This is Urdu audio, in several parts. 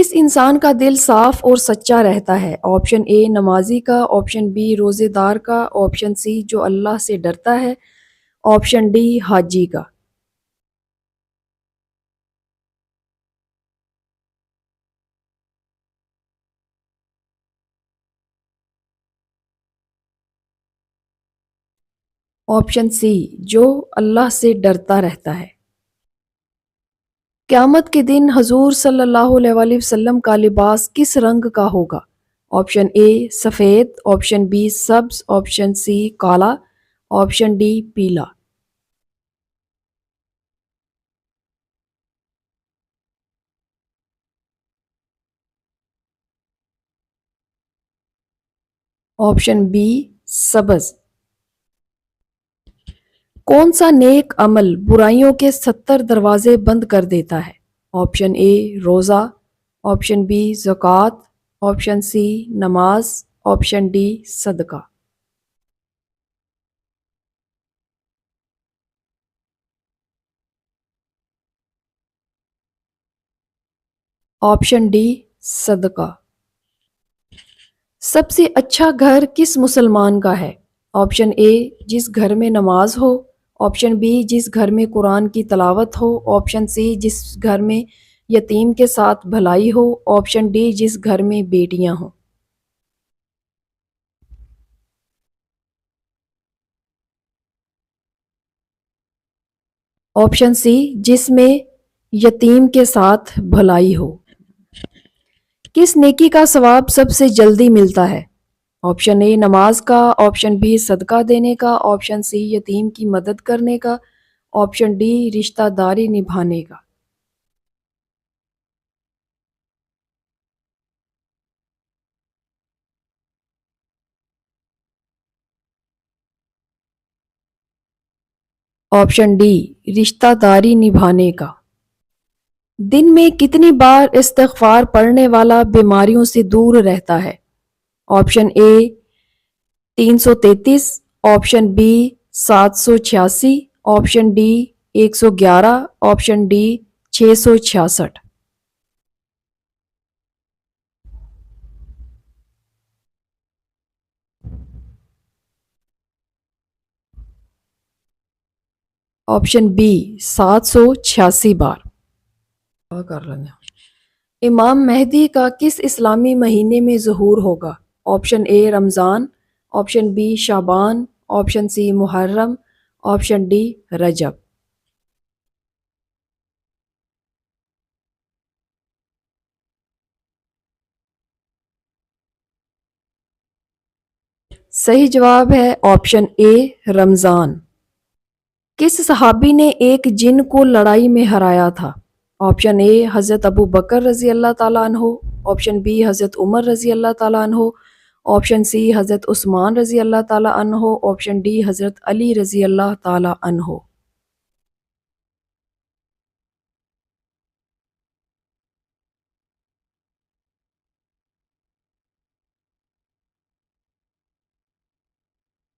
کس انسان کا دل صاف اور سچا رہتا ہے؟ آپشن اے نمازی کا، آپشن بی روزے دار کا، آپشن سی جو اللہ سے ڈرتا ہے، آپشن ڈی حاجی کا۔ آپشن سی جو اللہ سے ڈرتا رہتا ہے۔ قیامت کے دن حضور صلی اللہ علیہ وآلہ وسلم کا لباس کس رنگ کا ہوگا؟ آپشن اے سفید، آپشن بی سبز، آپشن سی کالا، آپشن ڈی پیلا۔ آپشن بی سبز۔ کون سا نیک عمل برائیوں کے 70 دروازے بند کر دیتا ہے؟ آپشن اے روزہ، آپشن بی زکوٰۃ، آپشن سی نماز، آپشن ڈی صدقہ۔ آپشن ڈی صدقہ۔ سب سے اچھا گھر کس مسلمان کا ہے؟ آپشن اے جس گھر میں نماز ہو، آپشن بی جس گھر میں قرآن کی تلاوت ہو، آپشن سی جس گھر میں یتیم کے ساتھ بھلائی ہو، آپشن ڈی جس گھر میں بیٹیاں ہوں۔ آپشن سی جس میں یتیم کے ساتھ بھلائی ہو۔ کس نیکی کا ثواب سب سے جلدی ملتا ہے؟ آپشن اے نماز کا، آپشن بی صدقہ دینے کا، آپشن سی یتیم کی مدد کرنے کا، آپشن ڈی رشتہ داری نبھانے کا۔ آپشن ڈی رشتہ داری نبھانے کا۔ دن میں کتنی بار استغفار پڑھنے والا بیماریوں سے دور رہتا ہے؟ آپشن اے 333، option B 786، option D 111، option D 666۔ Option B 786 بار۔ کر لینا۔ امام مہدی کا کس اسلامی مہینے میں ظہور ہوگا؟ آپشن اے رمضان، آپشن بی شعبان، آپشن سی محرم، آپشن ڈی رجب۔ صحیح جواب ہے آپشن اے رمضان۔ کس صحابی نے ایک جن کو لڑائی میں ہرایا تھا؟ آپشن اے حضرت ابو بکر رضی اللہ تعالیٰ عنہ، آپشن بی حضرت عمر رضی اللہ تعالیٰ عنہ، آپشن سی حضرت عثمان رضی اللہ تعالیٰ عنہ، آپشن ڈی حضرت علی رضی اللہ تعالیٰ عنہ۔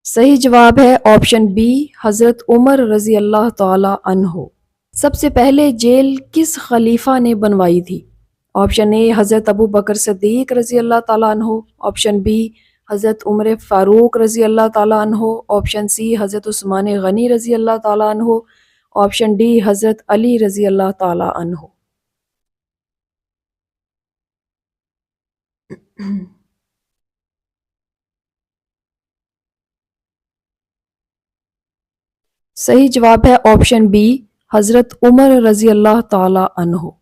صحیح جواب ہے آپشن بی حضرت عمر رضی اللہ تعالیٰ عنہ۔ سب سے پہلے جیل کس خلیفہ نے بنوائی تھی؟ آپشن اے حضرت ابو بکر صدیق رضی اللہ تعالیٰ عنہ، آپشن بی حضرت عمر فاروق رضی اللہ تعالیٰ عنہ، آپشن سی حضرت عثمان غنی رضی اللہ تعالیٰ عنہ، آپشن ڈی حضرت علی رضی اللہ تعالیٰ عنہ۔ صحیح جواب ہے آپشن بی حضرت عمر رضی اللہ تعالیٰ عنہ۔